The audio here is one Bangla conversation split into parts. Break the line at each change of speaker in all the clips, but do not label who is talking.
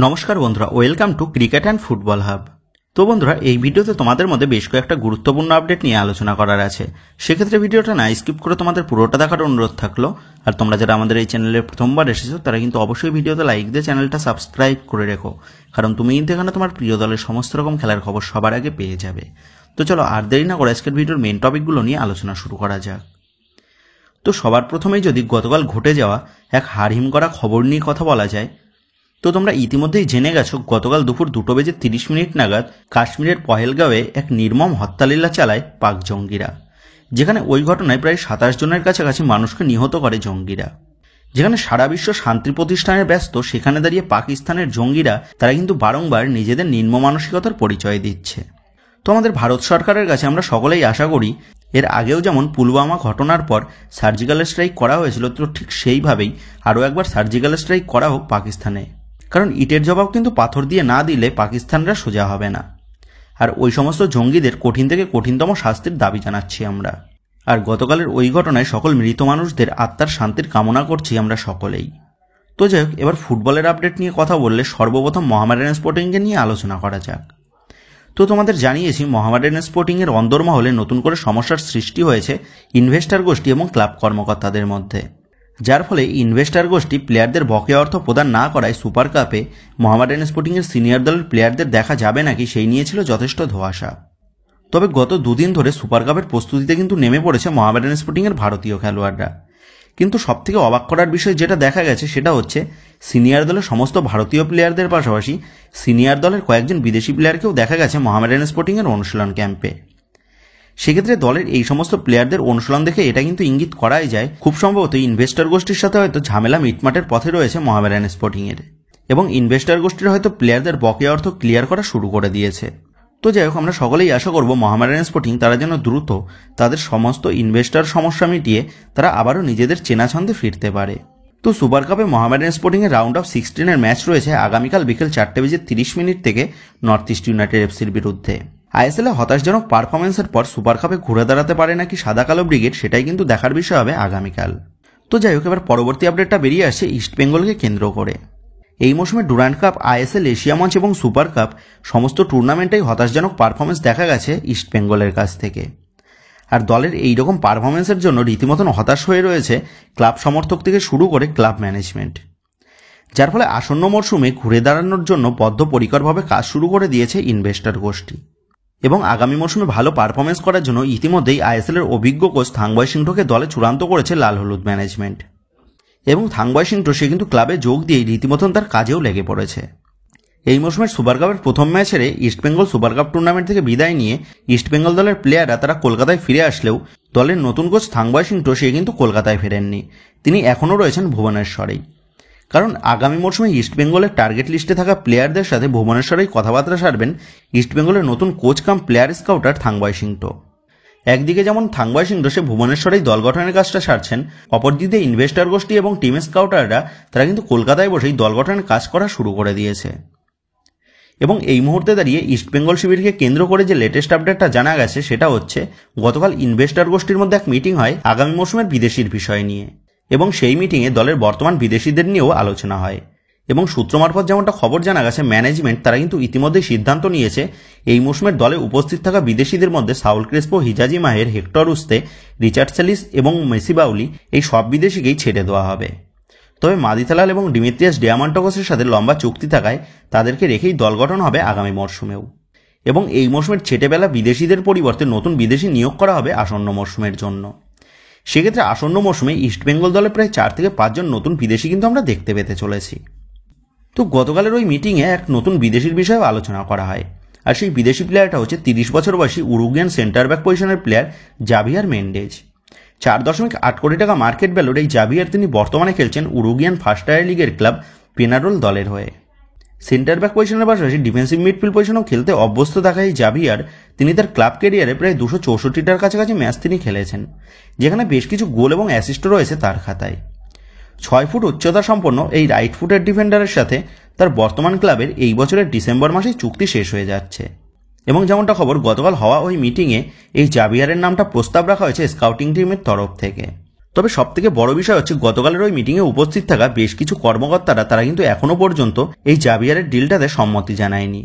নমস্কার বন্ধুরা, welcome to cricket and football hub. তো বন্ধুরা, এই ভিডিওতে তোমাদের মধ্যে বেশ কয়েকটা গুরুত্বপূর্ণ আপডেট নিয়ে আলোচনা করার আছে। সেক্ষেত্রে ভিডিওটা না স্কিপ করে তোমাদের পুরোটা দেখার অনুরোধ থাকলো। আর তোমরা যারা আমাদের এই চ্যানেলে প্রথমবার এসেছো তারা কিন্তু অবশ্যই ভিডিওতে লাইক দিয়ে চ্যানেলটা সাবস্ক্রাইব করে রেখো, কারণ তুমি কিন্তু এখানে তোমার প্রিয় দলের সমস্ত রকম খেলার খবর সবার আগে পেয়ে যাবে। তো চলো আর দেরি না করে আজকের ভিডিওর মেন টপিকগুলো নিয়ে আলোচনা শুরু করা যাক। তো সবার প্রথমেই যদি গতকাল ঘটে যাওয়া এক হাড়হিম করা খবর নিয়ে কথা বলা যায়, তো তোমরা ইতিমধ্যেই জেনে গেছো গতকাল দুপুর 2:30 নাগাদ কাশ্মীরের পহেলগাঁওয়ে এক নির্মম হত্যালীলা চালায় পাক জঙ্গিরা, যেখানে ওই ঘটনায় প্রায় 27 জনের কাছাকাছি মানুষকে নিহত করে জঙ্গিরা। যেখানে সারা বিশ্ব শান্তি প্রতিষ্ঠানে ব্যস্ত, সেখানে দাঁড়িয়ে পাকিস্তানের জঙ্গিরা তারা কিন্তু বারংবার নিজেদের নিম্ন মানসিকতার পরিচয় দিচ্ছে। তো আমাদের ভারত সরকারের কাছে আমরা সকলেই আশা করি, এর আগেও যেমন পুলওয়ামা ঘটনার পর সার্জিক্যাল স্ট্রাইক করা হয়েছিল, তো ঠিক সেইভাবেই আরও একবার সার্জিক্যাল স্ট্রাইক করা হোক পাকিস্তানে। কারণ ইটের জবাব কিন্তু পাথর দিয়ে না দিলে পাকিস্তানরা সোজা হবে না। আর ওই সমস্ত জঙ্গিদের কঠিন থেকে কঠিনতম শাস্তির দাবি জানাচ্ছি আমরা। আর গতকালের ওই ঘটনায় সকল মৃত মানুষদের আত্মার শান্তির কামনা করছি আমরা সকলেই। তো যাই হোক, এবার ফুটবলের আপডেট নিয়ে কথা বললে সর্বপ্রথম মোহামেডান স্পোর্টিংকে নিয়ে আলোচনা করা যাক। তো তোমাদের জানিয়েছি, মোহামেডান স্পোর্টিংয়ের অন্দরমহলে নতুন করে সমস্যার সৃষ্টি হয়েছে ইনভেস্টর গোষ্ঠী এবং ক্লাব কর্মকর্তাদের মধ্যে, যার ফলে ইনভেস্টর গোষ্ঠী প্লেয়ারদের বকেয়া অর্থ প্রদান না করায় সুপার কাপে মোহামেডান স্পোর্টিংয়ের সিনিয়র দলের প্লেয়ারদের দেখা যাবে নাকি সেই নিয়ে ছিল যথেষ্ট ধোঁয়াশা। তবে গত দুদিন ধরে সুপার কাপের প্রস্তুতিতে কিন্তু নেমে পড়েছে মোহামেডান স্পোর্টিংয়ের ভারতীয় খেলোয়াড়রা। কিন্তু সবথেকে অবাক করার বিষয় যেটা দেখা গেছে সেটা হচ্ছে, সিনিয়র দলের সমস্ত ভারতীয় প্লেয়ারদের পাশাপাশি সিনিয়র দলের কয়েকজন বিদেশি প্লেয়ারকেও দেখা গেছে মোহামেডান স্পোর্টিংয়ের অনুশীলন ক্যাম্পে। সেক্ষেত্রে দলের এই সমস্ত প্লেয়ারদের অনুশীলন দেখে এটা কিন্তু ইঙ্গিত করাই যায়, খুব সম্ভবত ইনভেস্টর গোষ্ঠীর সাথে হয়তো ঝামেলা মিটমাটের পথে রয়েছে মোহামেডান স্পোর্টিংয়ের, এবং ইনভেস্টর গোষ্ঠীর হয়তো প্লেয়ারদের বকেয়া অর্থ ক্লিয়ার করা শুরু করে দিয়েছে। তো যাই হোক, আমরা সকলেই আশা করব মোহামেডান স্পোর্টিং তারা যেন দ্রুত তাদের সমস্ত ইনভেস্টর সমস্যা মিটিয়ে তারা আবারও নিজেদের চেনা ছন্দে ফিরতে পারে। তো সুপার কাপে মোহামেডান স্পোর্টিংয়ের রাউন্ড অফ 16 ম্যাচ রয়েছে আগামীকাল বিকেল 4:30 থেকে নর্থ ইস্ট ইউনাইটেড এফসির বিরুদ্ধে। আইএসএলে হতাশজনক পারফরমেন্সের পর সুপার কাপে ঘুরে দাঁড়াতে পারে নাকি সাদা কালো ব্রিগেড, সেটাই কিন্তু দেখার বিষয় হবে আগামীকাল। তো যাই হোক, এবার পরবর্তী আপডেটটা বেরিয়ে আসছে ইস্টবেঙ্গলকে কেন্দ্র করে। এই মৌসুমে ডুরান্ড কাপ, আইএসএল, এশিয়া মঞ্চ এবং সুপার কাপ সমস্ত টুর্নামেন্টেই হতাশজনক পারফরমেন্স দেখা গেছে ইস্টবেঙ্গলের কাছ থেকে। আর দলের এই রকম পারফরমেন্সের জন্য রীতিমতন হতাশ হয়ে রয়েছে ক্লাব সমর্থক থেকে শুরু করে ক্লাব ম্যানেজমেন্ট, যার ফলে আসন্ন মরশুমে ঘুরে দাঁড়ানোর জন্য বদ্ধপরিকরভাবে কাজ শুরু করে দিয়েছে ইনভেস্টর গোষ্ঠী। এবং আগামী মরশুমে ভালো পারফরমেন্স করার জন্য ইতিমধ্যেই আইএসএলের অভিজ্ঞ কোচ থাংবয় সিংটোকে দলে চূড়ান্ত করেছে লাল হলুদ ম্যানেজমেন্ট। এবং থাংবয় সিংটো সে কিন্তু ক্লাবে যোগ দিয়েই রীতিমতন তার কাজেও লেগে পড়েছে। এই মরশুমের সুপার কাপের প্রথম ম্যাচ হেরে ইস্টবেঙ্গল সুপার কাপ টুর্নামেন্ট থেকে বিদায় নিয়ে ইস্টবেঙ্গল দলের প্লেয়াররা তারা কলকাতায় ফিরে আসলেও দলের নতুন কোচ থাংবয় সিংটো সে কিন্তু কলকাতায় ফেরেননি, তিনি এখনও রয়েছেন ভুবনেশ্বরেই। কারণ আগামী মরশুমে ইস্টবেঙ্গলের টার্গেট লিস্টে থাকা প্লেয়ারদের সাথে ভুবনেশ্বরেই কথাবার্তা সারবেন ইস্টবেঙ্গলের নতুন কোচ কাম প্লেয়ার স্কাউটার থাংবয় সিংটো। একদিকে যেমন থাংবয় সিংটো সে ভুবনেশ্বরেই দল গঠনের কাজটা সারছেন, অপরদিকে ইনভেস্টর গোষ্ঠী এবং টিম স্কাউটাররা তারা কিন্তু কলকাতায় বসেই দল গঠনের কাজ করা শুরু করে দিয়েছে। এবং এই মুহূর্তে দাঁড়িয়ে ইস্টবেঙ্গল শিবিরকে কেন্দ্র করে যে লেটেস্ট আপডেটটা জানা গেছে সেটা হচ্ছে, গতকাল ইনভেস্টর গোষ্ঠীর মধ্যে এক মিটিং হয় আগামী মরশুমের বিদেশির বিষয় নিয়ে, এবং সেই মিটিংয়ে দলের বর্তমান বিদেশিদের নিয়েও আলোচনা হয়। এবং সূত্র মারফত যেমনটা খবর জানা গেছে, ম্যানেজমেন্ট তারা কিন্তু ইতিমধ্যেই সিদ্ধান্ত নিয়েছে এই মৌসুমের দলে উপস্থিত থাকা বিদেশিদের মধ্যে সাউল ক্রেসপো, হিজাজি মাহের, হেক্টর উস্তে, রিচার্ড সেলিস এবং মেসি বাউলি এই সব বিদেশিকেই ছেড়ে দেওয়া হবে। তবে মাদিথালাল এবং ডিমিত্রিয়াস ডিয়ামান্টোকসের সাথে লম্বা চুক্তি থাকায় তাদেরকে রেখেই দল গঠন হবে আগামী মরশুমেও। এবং এই মরশুমের ছেটেবেলা বিদেশিদের পরিবর্তে নতুন বিদেশি নিয়োগ করা হবে আসন্ন মরশুমের জন্য। সেক্ষেত্রে আসন্ন মরশুমে ইস্টবেঙ্গল দলে প্রায় 4 থেকে 5 জন নতুন বিদেশি কিন্তু আমরা দেখতে পেতে চলেছি। তো গতকালের ওই মিটিংয়ে এক নতুন বিদেশির বিষয়েও আলোচনা করা হয়, আর সেই বিদেশি প্লেয়ারটা হচ্ছে 30 বছর বয়সী উরুগুয়ান সেন্টার ব্যাক পজিশনের প্লেয়ার জাভিয়ার মেন্ডেজ। 4.8 কোটি টাকা মার্কেট ভ্যালুর এই জাভিয়ার তিনি বর্তমানে খেলছেন উরুগুয়ান ফার্স্ট টায়ার লিগের ক্লাব পেনারোল দলের হয়ে। সেন্টার ব্যাক পজিশনের পাশাপাশি ডিফেন্সিভ মিডফিল্ড পজিশনেও খেলতে অভ্যস্ত থাকা এই জাভিয়ার তিনি তার ক্লাব ক্যারিয়ারে প্রায় 264টার কাছাকাছি ম্যাচ তিনি খেলেছেন, যেখানে বেশ কিছু গোল এবং অ্যাসিস্টও রয়েছে তার খাতায়। 6 ফুট উচ্চতা সম্পন্ন এই রাইট ফুটের ডিফেন্ডারের সাথে তার বর্তমান ক্লাবের এই বছরের ডিসেম্বর মাসেই চুক্তি শেষ হয়ে যাচ্ছে। এবং যেমনটা খবর, গতকাল হওয়া ওই মিটিংয়ে এই জাভিয়ারের নামটা প্রস্তাব রাখা হয়েছে স্কাউটিং টিমের তরফ থেকে। তবে সবথেকে বড় বিষয় হচ্ছে গতকালের ওই মিটিংয়ে উপস্থিত থাকা বেশ কিছু কর্মকর্তারা তারা কিন্তু এখনো পর্যন্ত এই জাভিয়ারের ডিলটাতে সম্মতি জানায়নি।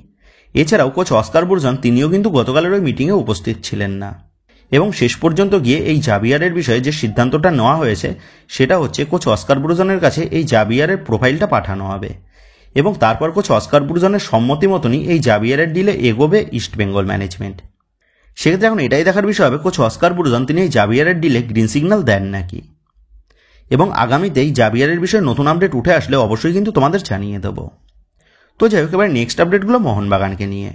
এছাড়াও কোচ অস্কার ব্রুজন তিনিও কিন্তু গতকালের ওই মিটিংয়ে উপস্থিত ছিলেন না। এবং শেষ পর্যন্ত গিয়ে এই জাভিয়ারের বিষয়ে যে সিদ্ধান্তটা নেওয়া হয়েছে সেটা হচ্ছে কোচ অস্কার ব্রুজনের কাছে এই জাভিয়ারের প্রোফাইলটা পাঠানো হবে এবং তারপর কোচ অস্কার ব্রুজনের সম্মতি মতনই এই জাভিয়ারের ডিলে এগোবে ইস্টবেঙ্গল ম্যানেজমেন্ট। সেক্ষেত্রে এখন এটাই দেখার বিষয় হবে কোচ অস্কার ব্রুজন তিনি এই জাভিয়ারের ডিলে গ্রিন সিগন্যাল দেন নাকি, এবং আগামীতে এই জাভিয়ারের বিষয়ে নতুন আপডেট উঠে আসলে অবশ্যই কিন্তু তোমাদের জানিয়ে দেবো। তো যাই হোক, এবার নেক্সট আপডেটগুলো মোহনবাগানকে নিয়ে।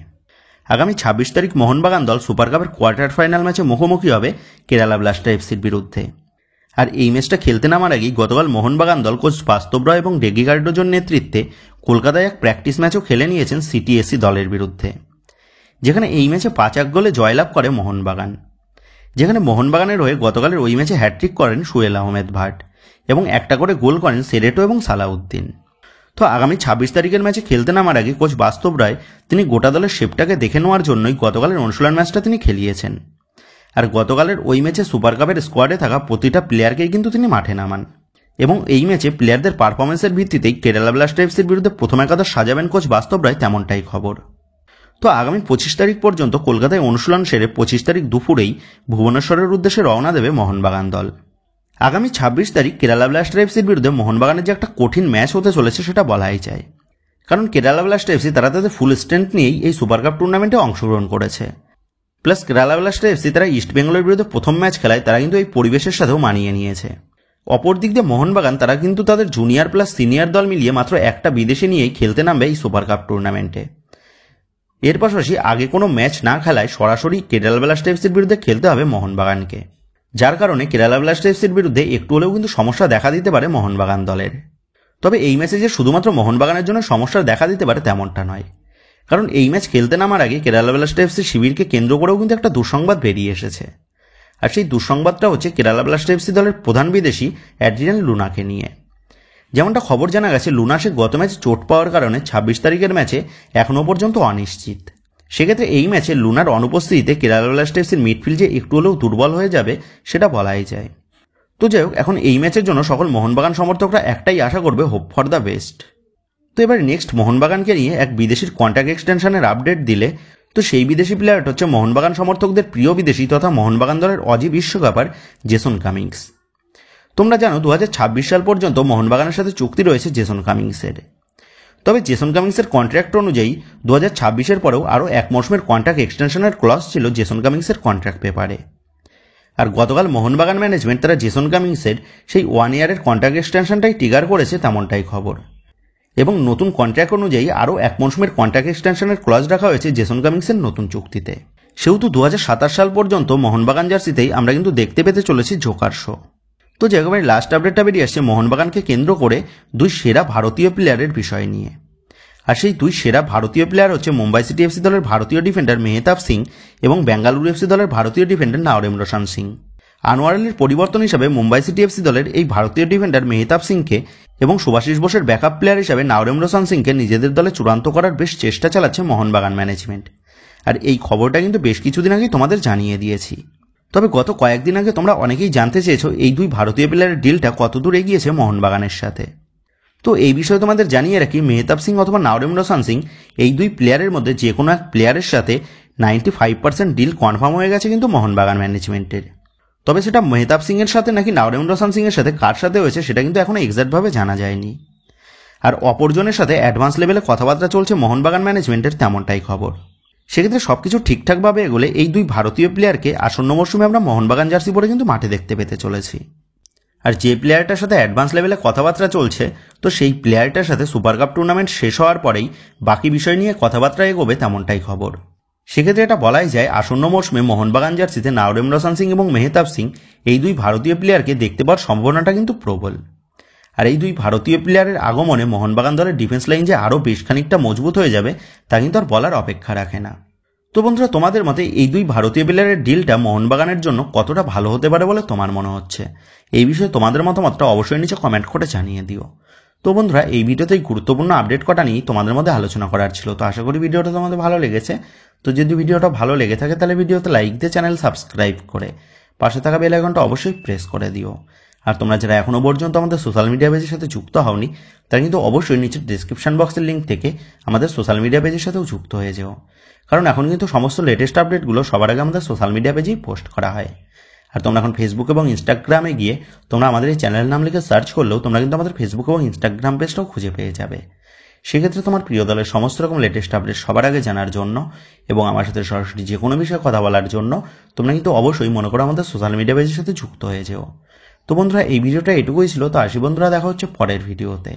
আগামী 26 তারিখ মোহনবাগান দল সুপার কাপের কোয়ার্টার ফাইনাল ম্যাচে মুখোমুখি হবে কেরালা ব্লাস্টার এফসির বিরুদ্ধে। আর এই ম্যাচটা খেলতে নামার আগেই গতকাল মোহনবাগান দল কোচ বাস্তব রয় এবং ডেগি কার্ডোজোর নেতৃত্বে কলকাতায় এক প্র্যাকটিস ম্যাচও খেলে নিয়েছেন সিটিএসসি দলের বিরুদ্ধে, যেখানে এই ম্যাচে 5-1 গোলে জয়লাভ করে মোহনবাগান। যেখানে মোহনবাগানের হয়ে গতকালের ওই ম্যাচে হ্যাট্রিক করেন সুয়েল আহমেদ ভাট এবং একটা করে গোল করেন সেরেটো এবং সালাউদ্দিন। তো আগামী 26 তারিখের ম্যাচে খেলতে নামার আগে কোচ বাস্তব রায় তিনি গোটা দলের শেপটাকে দেখে নেওয়ার জন্যই গতকালের অনুশীলন ম্যাচটা তিনি খেলিয়েছেন। আর গতকালের ওই ম্যাচে সুপার কাপের স্কোয়াডে থাকা প্রতিটা প্লেয়ারকেই কিন্তু তিনি মাঠে নামান এবং এই ম্যাচে প্লেয়ারদের পারফরমেন্সের ভিত্তিতেই কেরালা ব্লাস্টার এফসির বিরুদ্ধে প্রথম একাদশ সাজাবেন কোচ বাস্তব রায়, তেমনটাই খবর। তো আগামী 25 তারিখ পর্যন্ত কলকাতায় অনুশীলন সেরে 25 তারিখ দুপুরেই ভুবনেশ্বরের উদ্দেশ্যে রওনা দেবে মোহনবাগান দল। আগামী 26 তারিখ কেরালা ব্লাস্টার এফসির বিরুদ্ধে মোহনবাগানের যে একটা কঠিন ম্যাচ হতে চলেছে সেটা বলাই যায়, কারণ কেরালা ব্লাস্টার এফসি তারা তাদের ফুল স্ট্রেংথ নিয়েই এই সুপার কাপ টুর্নামেন্টে অংশগ্রহণ করেছে। প্লাস কেরালা ব্লাস্টার এফসি তারা ইস্ট বেঙ্গলের বিরুদ্ধে প্রথম ম্যাচ খেলায় তারা কিন্তু এই পরিবেশের সাথেও মানিয়ে নিয়েছে। অপর দিক দিয়ে মোহনবাগান তারা কিন্তু তাদের জুনিয়র প্লাস সিনিয়র দল মিলিয়ে মাত্র একটা বিদেশি নিয়েই খেলতে নামবে এই সুপার কাপ টুর্নামেন্টে। এর পাশাপাশি আগে কোনো ম্যাচ না খেলায় সরাসরি কেরালা ব্লাস্টার এফসির বিরুদ্ধে খেলতে হবে মোহনবাগানকে, যার কারণে কেরালা ব্লাস্টার এফসির বিরুদ্ধে একটু হলেও কিন্তু সমস্যা দেখা দিতে পারে মোহনবাগান দলের। তবে এই ম্যাচে যে শুধুমাত্র মোহনবাগানের জন্য সমস্যা দেখা দিতে পারে তেমনটা নয়, কারণ এই ম্যাচ খেলতে নামার আগে কেরালা ব্লাস্টার এফসির শিবিরকে কেন্দ্র করেও কিন্তু একটা দুঃসংবাদ বেরিয়ে এসেছে। আর সেই দুঃসংবাদটা হচ্ছে কেরালা ব্লাস্টার এফসি দলের প্রধান বিদেশি অ্যাড্রিয়ান লুনাকে নিয়ে। যেমনটা খবর জানা গেছে, লুনা সে গত ম্যাচে চোট পাওয়ার কারণে 26 তারিখের ম্যাচে এখনও পর্যন্ত অনিশ্চিত। সেক্ষেত্রে এই ম্যাচে লুনার অনুপস্থিতিতে কেরালা ব্লাস্টার এফসির মিডফিল্ড যে একটু হলেও দুর্বল হয়ে যাবে সেটা বলাই যায়। তো যাই হোক, এখন এই ম্যাচের জন্য সকল মোহনবাগান সমর্থকরা একটাই আশা করবে, হোপ ফর দ্য বেস্ট। তো এবার নেক্সট মোহনবাগানকে নিয়ে এক বিদেশির কন্ট্রাক্ট এক্সটেনশনের আপডেট দিলে, তো সেই বিদেশি প্লেয়ারটা হচ্ছে মোহনবাগান সমর্থকদের প্রিয় বিদেশি তথা মোহনবাগান দলের অজি বিশ্বকাপার জেসন কামিংস। তোমরা জানো 2026 সাল পর্যন্ত মোহনবাগানের সাথে চুক্তি রয়েছে জেসন কামিংসের। তবে জেসন কামিংসের কন্ট্রাক্ট অনুযায়ী 2026-এর পরেও আরও এক মৌসুমের কন্ট্রাক্ট এক্সটেনশনের ক্লজ ছিল জেসন কামিংসের কন্ট্রাক্ট পেপারে। আর গতকাল মোহনবাগান ম্যানেজমেন্ট তারা জেসন কামিংসের সেই 1 ইয়ারের কন্ট্রাক্ট এক্সটেনশনটাই ট্রিগার করেছে, তেমনটাই খবর। এবং নতুন কন্ট্রাক্ট অনুযায়ী আরও এক মৌসুমের কন্ট্রাক্ট এক্সটেনশনের ক্লজ রাখা হয়েছে জেসন কামিংসের নতুন চুক্তিতে। সেহেতু 2027 সাল পর্যন্ত মোহনবাগান জার্সিতেই আমরা কিন্তু দেখতে পেতে চলেছি জোকার শো। তো যেভাবে লাস্ট আপডেটটা বেরিয়ে আসছে মোহনবাগানকে কেন্দ্র করে দুই সেরা ভারতীয় প্লেয়ারের বিষয় নিয়ে। আর সেই দুই সেরা ভারতীয় প্লেয়ার হচ্ছে মুম্বাই সিটি এফসি দলের ভারতীয় ডিফেন্ডার মেহতাব সিং এবং বেঙ্গালুরু এফসি দলের ভারতীয় ডিফেন্ডার নাওরেমরশান সিং। আনোয়ার আলীর পরিবর্তন হিসাবে মুম্বাই সিটি এফসি দলের এই ভারতীয় ডিফেন্ডার মেহতাব সিংকে এবং সুভাশিস বোসের ব্যাকআপ প্লেয়ার হিসাবে নাওরেমরশান সিংকে নিজেদের দলে চূড়ান্ত করার বেশ চেষ্টা চালাচ্ছে মোহনবাগান ম্যানেজমেন্ট। আর এই খবরটা কিন্তু বেশ কিছুদিন আগেই তোমাদের জানিয়ে দিয়েছি। তবে গত কয়েকদিন আগে তোমরা অনেকেই জানতে চেয়েছো এই দুই ভারতীয় প্লেয়ারের ডিলটা কতদূর এগিয়েছে মোহনবাগানের সাথে। তো এই বিষয়ে তোমাদের জানিয়ে রাখি, মেহতাব সিং অথবা নাওরেমরশান সিং এই দুই প্লেয়ারের মধ্যে যে কোনো এক প্লেয়ারের সাথে 95% ডিল কনফার্ম হয়ে গেছে কিন্তু মোহনবাগান ম্যানেজমেন্টের। তবে সেটা মেহতাব সিংয়ের সাথে নাকি নাওরেমরশান সিংয়ের সাথে কার সাথে হয়েছে সেটা কিন্তু এখনো এক্সাক্টভাবে জানা যায়নি। আর অপরজনের সাথে অ্যাডভান্স লেভেলে কথাবার্তা চলছে মোহনবাগান ম্যানেজমেন্টের, তেমনটাই খবর। সেক্ষেত্রে সবকিছু ঠিকঠাকভাবে এগোলে এই দুই ভারতীয় প্লেয়ারকে আসন্ন মরশুমে আমরা মোহনবাগান জার্সি পরে কিন্তু মাঠে দেখতে পেতে চলেছি। আর যে প্লেয়ারটার সাথে অ্যাডভান্স লেভেলে কথাবার্তা চলছে, তো সেই প্লেয়ারটার সাথে সুপার কাপ টুর্নামেন্ট শেষ হওয়ার পরেই বাকি বিষয় নিয়ে কথাবার্তা এগোবে, তেমনটাই খবর। সেক্ষেত্রে এটা বলাই যায় আসন্ন মরশুমে মোহনবাগান জার্সিতে নাওরেমরশান সিং এবং মেহতাব সিং এই দুই ভারতীয় প্লেয়ারকে দেখতে পাওয়ার সম্ভাবনাটা কিন্তু প্রবল। আর এই দুই ভারতীয় প্লেয়ারের আগমনে মোহনবাগান দলের ডিফেন্স লাইন যে আরও বেশ খানিকটা মজবুত হয়ে যাবে তা কিন্তু আর বলার অপেক্ষা রাখে না। তো বন্ধুরা, তোমাদের মতে এই দুই ভারতীয় প্লেয়ারের ডিলটা মোহনবাগানের জন্য কতটা ভালো হতে পারে বলে তোমার মনে হচ্ছে? এই বিষয়ে তোমাদের মতামতটা অবশ্যই নিচে কমেন্ট করে জানিয়ে দিও। তো বন্ধুরা, এই ভিডিওতে গুরুত্বপূর্ণ আপডেট কটা নিয়ে তোমাদের মধ্যে আলোচনা করার ছিল। তো আশা করি ভিডিওটা তোমাদের ভালো লেগেছে। তো যদি ভিডিওটা ভালো লেগে থাকে তাহলে ভিডিওতে লাইক দিয়ে চ্যানেল সাবস্ক্রাইব করে পাশে থাকা বেল আইকনটা অবশ্যই প্রেস করে দিও। আর তোমরা যারা এখনও পর্যন্ত আমাদের সোশ্যাল মিডিয়া পেজের সাথে যুক্ত হওনি তারা কিন্তু অবশ্যই নিচের ডিসক্রিপশন বক্সের লিঙ্ক থেকে আমাদের সোশ্যাল মিডিয়া পেজের সাথেও যুক্ত হয়ে যেও, কারণ এখন কিন্তু সমস্ত লেটেস্ট আপডেটগুলো সবার আগে আমাদের সোশ্যাল মিডিয়া পেজেই পোস্ট করা হয়। আর তোমরা এখন ফেসবুক এবং ইনস্টাগ্রামে গিয়ে তোমরা আমাদের এই চ্যানেলের নাম লিখে সার্চ করলেও তোমরা কিন্তু আমাদের ফেসবুক এবং ইনস্টাগ্রাম পেজটাও খুঁজে পেয়ে যাবে। সেক্ষেত্রে তোমার প্রিয় দলের সমস্ত রকম লেটেস্ট আপডেট সবার আগে জানার জন্য এবং আমার সাথে সরাসরি যে কোনো বিষয়ে কথা বলার জন্য তোমরা কিন্তু অবশ্যই মনে করো আমাদের সোশ্যাল মিডিয়া পেজের সাথে যুক্ত হয়ে যেও। তো বন্ধুরা, এই ভিডিওটা এটুকুই ছিল। তো আসি বন্ধুরা, দেখা হচ্ছে পরের ভিডিওতে।